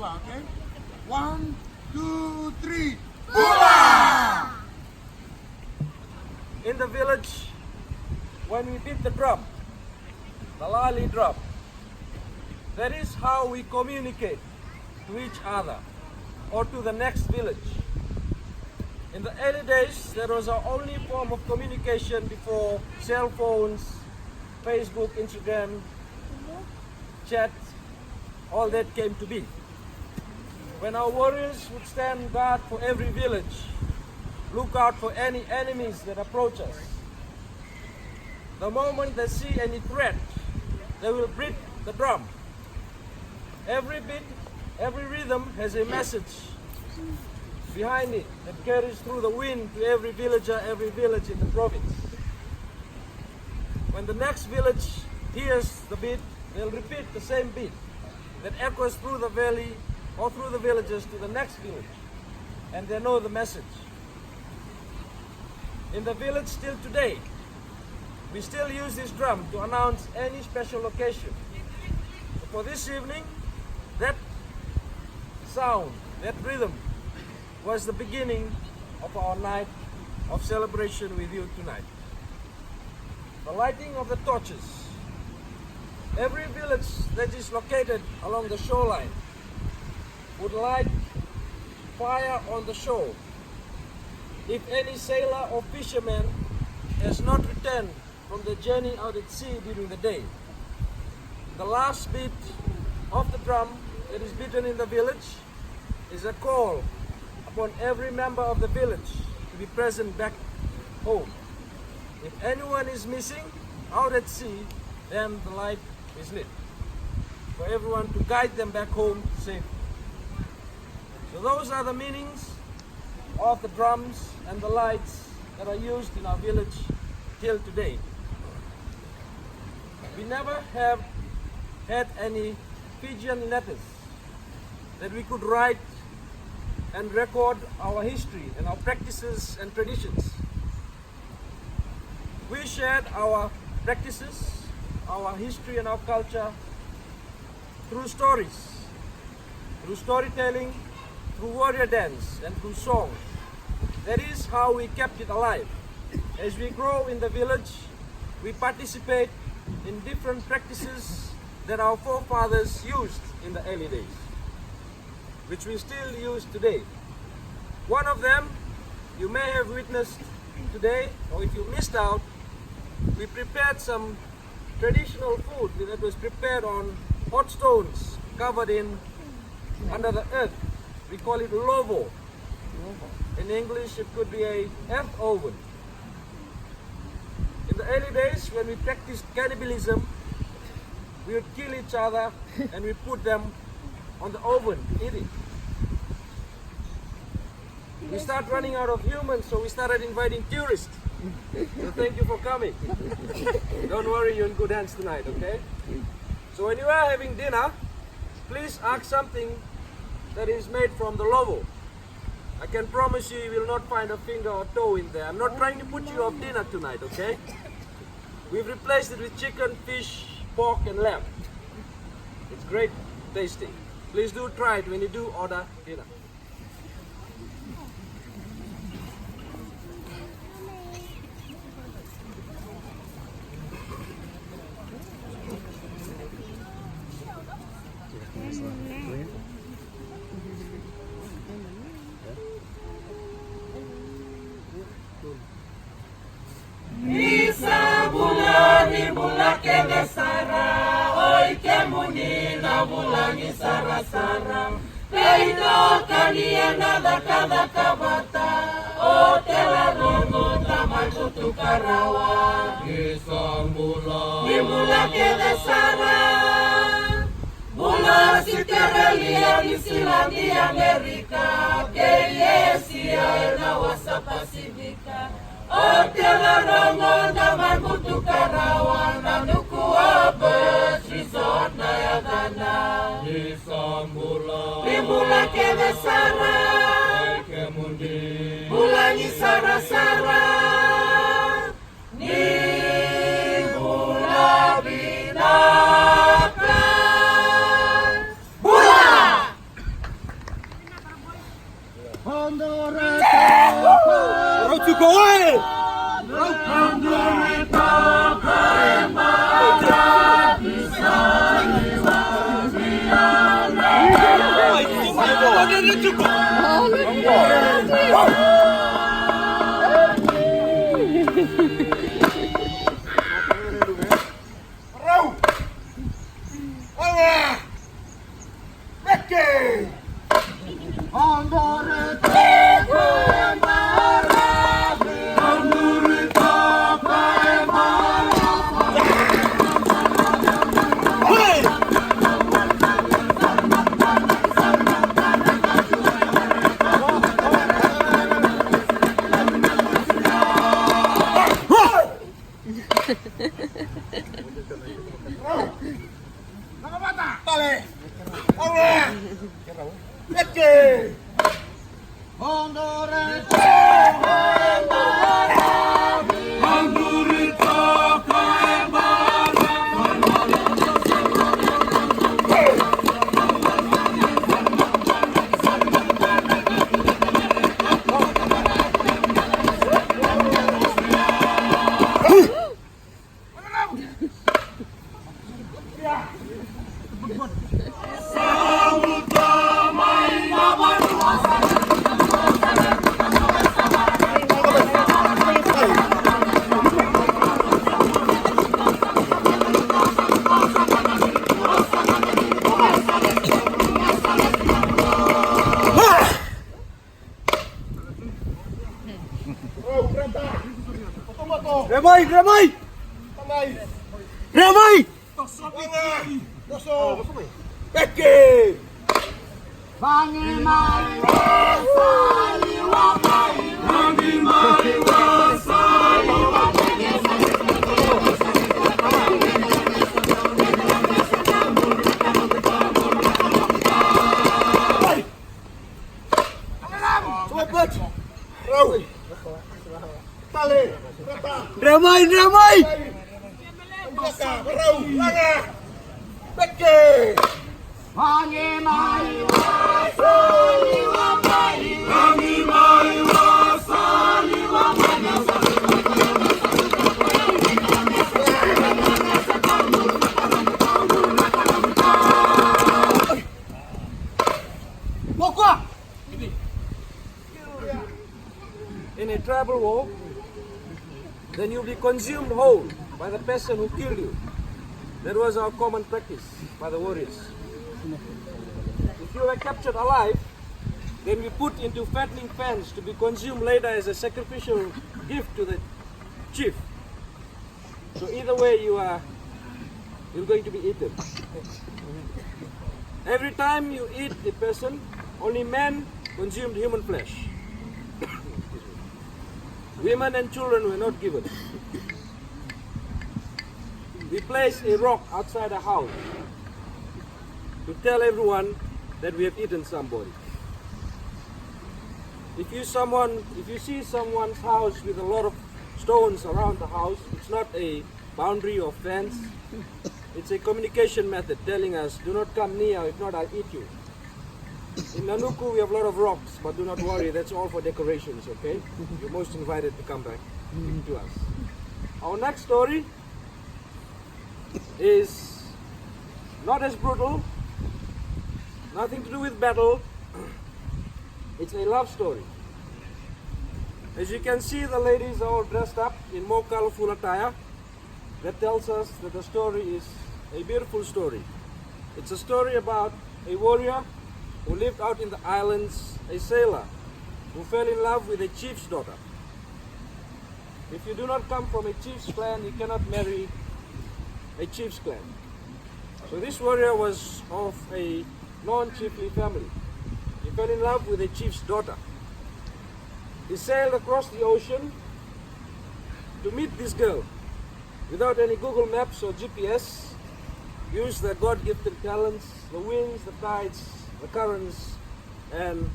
Kava, okay? 1, 2, 3, Bula! In the village, when we beat the drum, the lali drum, that is how we communicate to each other or to the next village. In the early days, that was our only form of communication before cell phones, Facebook, Instagram, chat, all that came to be. When our warriors would stand guard for every village, look out for any enemies that approach us. The moment they see any threat, they will beat the drum. Every beat, every rhythm has a message behind it that carries through the wind to every villager, every village in the province. When the next village hears the beat, they'll repeat the same beat that echoes through the valley or through the villages to the next village, and they know the message. In the village still today, we still use this drum to announce any special occasion. So for this evening, that sound, that rhythm was the beginning of our night of celebration with you tonight. The lighting of the torches. Every village that is located along the shoreline would light fire on the shore. If any sailor or fisherman has not returned from the journey out at sea during the day, the last beat of the drum that is beaten in the village is a call upon every member of the village to be present back home. If anyone is missing out at sea, then the light is lit for everyone to guide them back home safely. So those are the meanings of the drums and the lights that are used in our village till today. We never have had any Fijian letters that we could write and record our history and our practices and traditions. We shared our practices, our history and our culture through stories, through storytelling, through warrior dance and through song. That is how we kept it alive. As we grow in the village, we participate in different practices that our forefathers used in the early days, which we still use today. One of them you may have witnessed today, or if you missed out, we prepared some traditional food that was prepared on hot stones covered in under the earth. We call it lovo. In English it could be a earth oven. In the early days when we practiced cannibalism, we would kill each other and we put them on the oven to eat it. We start running out of humans, so we started inviting tourists. So thank you for coming. Don't worry, you're in good hands tonight, okay? So when you are having dinner, please ask something that is made from the lovo. I can promise you, you will not find a finger or toe in there. I'm not trying to put you off dinner tonight, okay? We've replaced it with chicken, fish, pork and lamb. It's great tasting. Please do try it when you do order dinner. Isa bulani bulake de sara, oi kemuni na bulangi sara sara. Peito kanienda da kada kabata, o tela rongo tamai kutu karawa. Isa bulake de sara, bula si terelia di silandi Amerika, que yesia na wasa Pasifika. O tela rongo damai kutu karawa, Nanuku Auberge resort na yagana. Bula ke de sara, bula ni sara sara, ni bula binaka. Bula! Ramai! Ramai! Ramai! Peke! Ramai! Ramai! In a tribal war, then you'll be consumed whole by the person who killed you. That was our common practice by the warriors. If you were captured alive, then we put into fattening pans to be consumed later as a sacrificial gift to the chief. So either way you're going to be eaten. Every time you eat a person, only men consumed human flesh. Women and children were not given. We placed a rock outside the house to tell everyone that we have eaten somebody. If you see someone's house with a lot of stones around the house, it's not a boundary or fence. It's a communication method telling us, do not come near, if not I'll eat you. In Nanuku we have a lot of rocks, but do not worry, that's all for decorations, okay? You're most invited to come back to us. Our next story is not as brutal, nothing to do with battle. It's a love story. As you can see, the ladies are all dressed up in more colorful attire. That tells us that the story is a beautiful story. It's a story about a warrior who lived out in the islands, a sailor who fell in love with a chief's daughter. If you do not come from a chief's clan, you cannot marry a chief's clan. So this warrior was of a non-chiefly family. He fell in love with a chief's daughter. He sailed across the ocean to meet this girl without any Google Maps or GPS. Used their God-gifted talents, the winds, the tides, the currents, and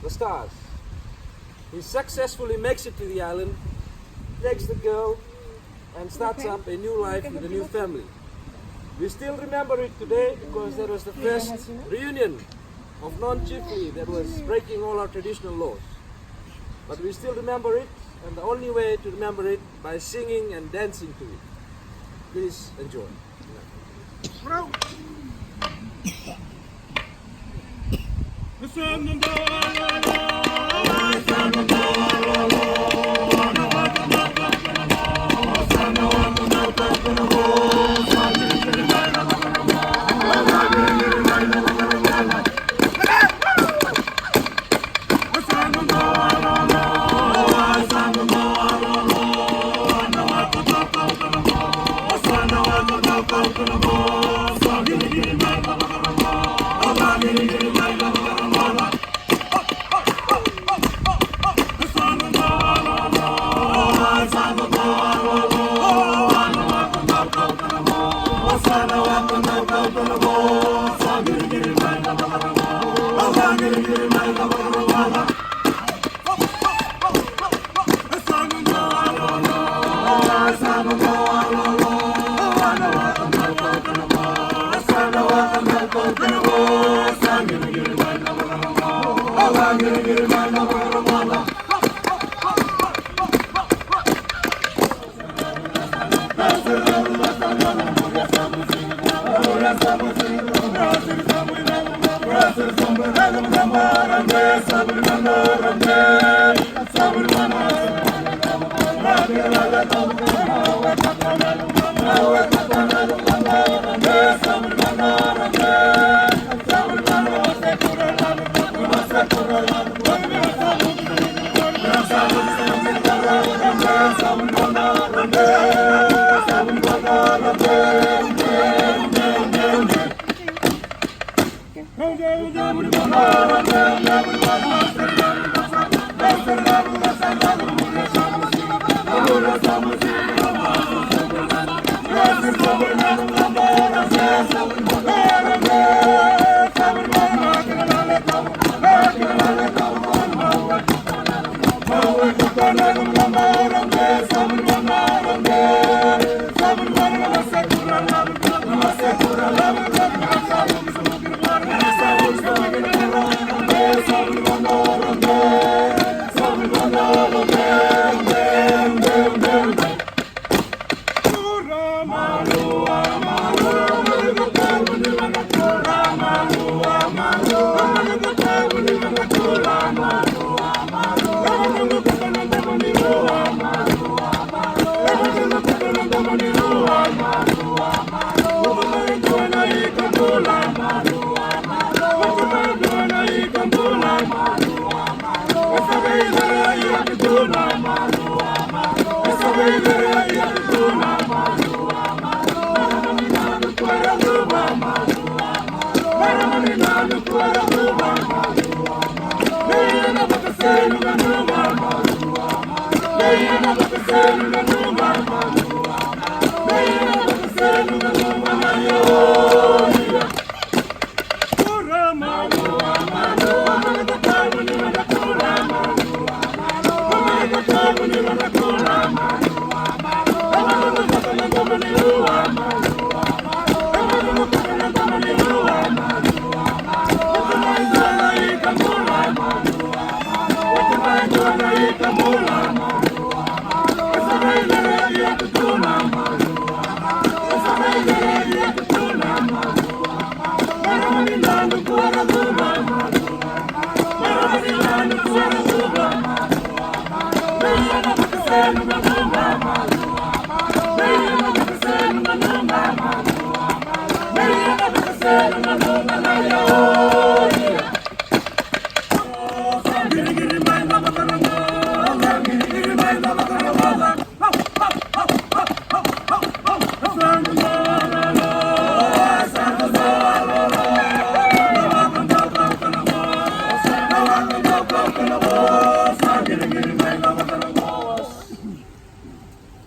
the stars. He successfully makes it to the island, takes the girl, and starts up a new life with a new family. We still remember it today because that was the first reunion of non-chiefly that was breaking all our traditional laws. But we still remember it, and the only way to remember it by singing and dancing to it. Please enjoy.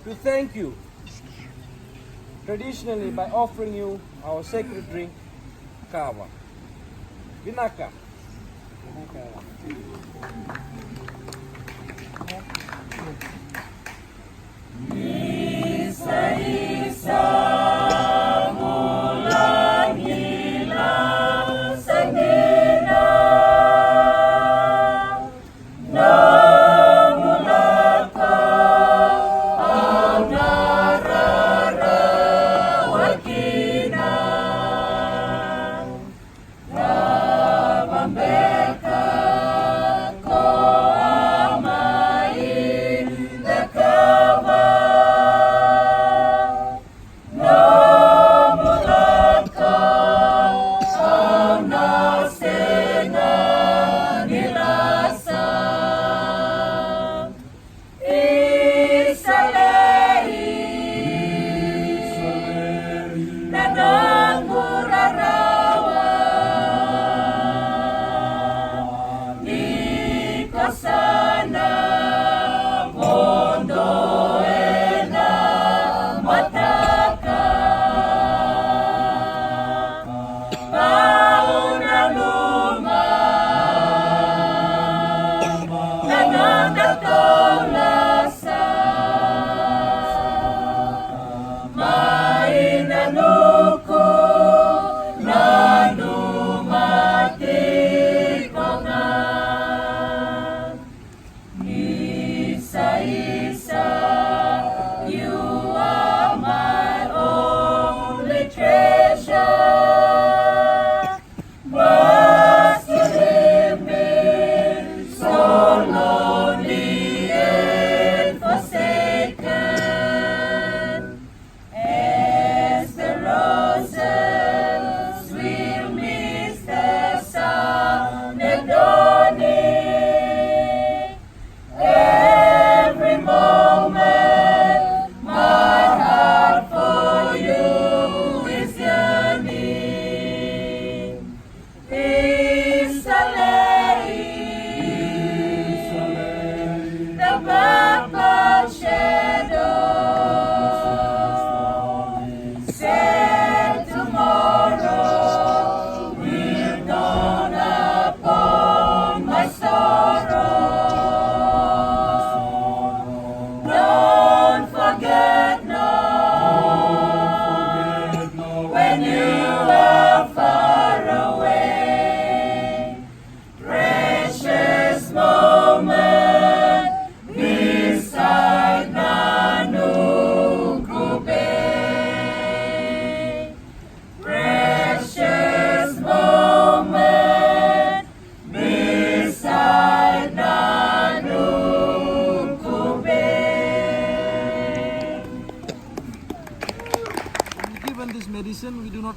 To thank you traditionally by offering you our sacred drink, Kava. Vinaka. Isa mula nila sa gina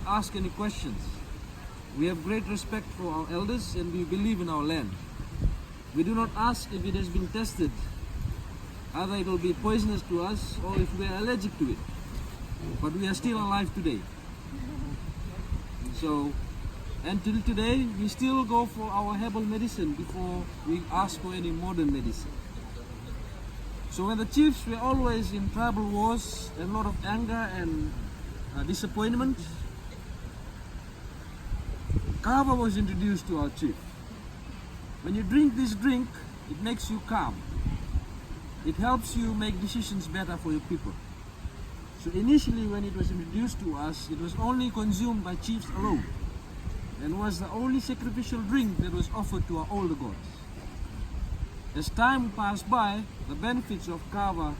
ask any questions. We have great respect for our elders and we believe in our land. We do not ask if it has been tested, either it will be poisonous to us or if we are allergic to it. But we are still alive today. So, until today, we still go for our herbal medicine before we ask for any modern medicine. So when the chiefs were always in tribal wars and a lot of anger and disappointment, Kava was introduced to our chief. When you drink this drink, it makes you calm. It helps you make decisions better for your people. So initially when it was introduced to us, it was only consumed by chiefs alone and was the only sacrificial drink that was offered to our older gods. As time passed by, the benefits of Kava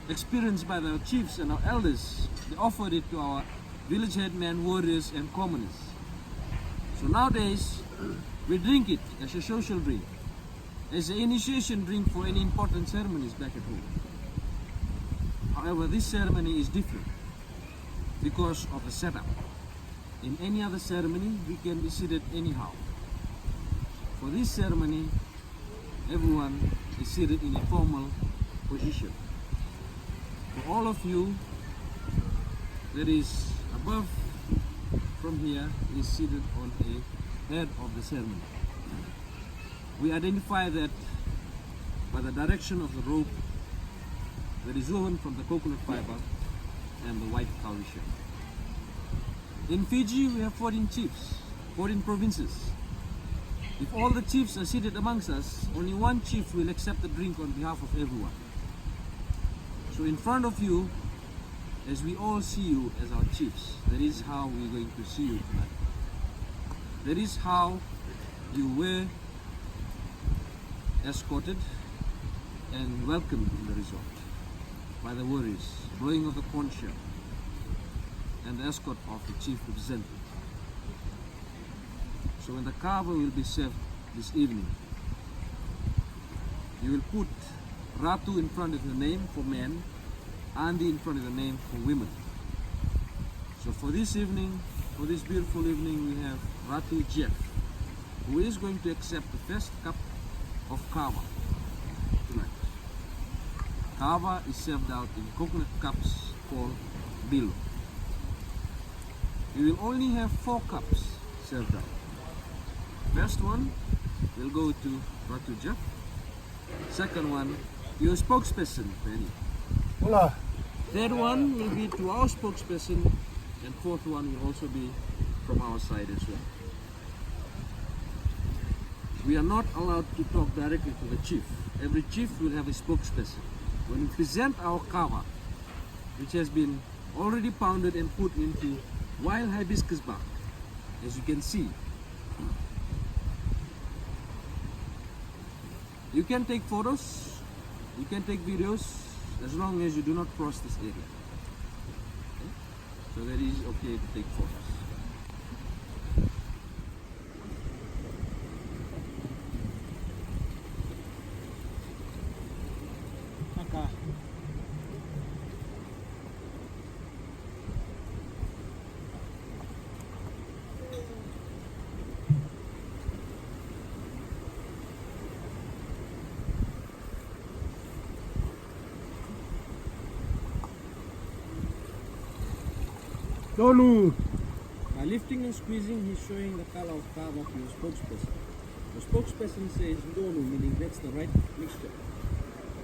experienced by the chiefs and our elders, they offered it to our village headmen, warriors and commoners. So nowadays, we drink it as a social drink, as an initiation drink for any important ceremonies back at home. However, this ceremony is different because of the setup. In any other ceremony, we can be seated anyhow. For this ceremony, everyone is seated in a formal position. For all of you that is above from here is seated on a head of the ceremony. We identify that by the direction of the rope that is woven from the coconut fiber and the white cowrie shell. In Fiji, we have 14 chiefs, 14 provinces. If all the chiefs are seated amongst us, only one chief will accept the drink on behalf of everyone. So in front of you, as we all see you as our chiefs, that is how we're going to see you tonight. That is how you were escorted and welcomed in the resort by the warriors, blowing of the conch shell, and the escort of the chief representative. So when the kava will be served this evening, you will put Ratu in front of your name for men, Andi in front of your name for women. So for this evening, for this beautiful evening, we have Ratu Jeff, who is going to accept the first cup of kava tonight. Kava is served out in coconut cups called bilo. You will only have 4 cups served out. First one will go to Ratu Jeff. Second one, your spokesperson, Penny. Hola. Third one will be to our spokesperson, and fourth one will also be from our side as well. We are not allowed to talk directly to the chief. Every chief will have a spokesperson. When we present our kava, which has been already pounded and put into wild hibiscus bark, as you can see, you can take photos, you can take videos, as long as you do not cross this area. Okay? So that is okay to take photos. Okay. Donu. By lifting and squeezing, he's showing the color of kava to your spokesperson. The spokesperson says Ndonu, meaning that's the right mixture.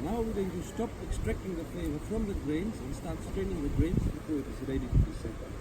Now we're going to stop extracting the flavor from the grains and start straining the grains before it is ready to be served.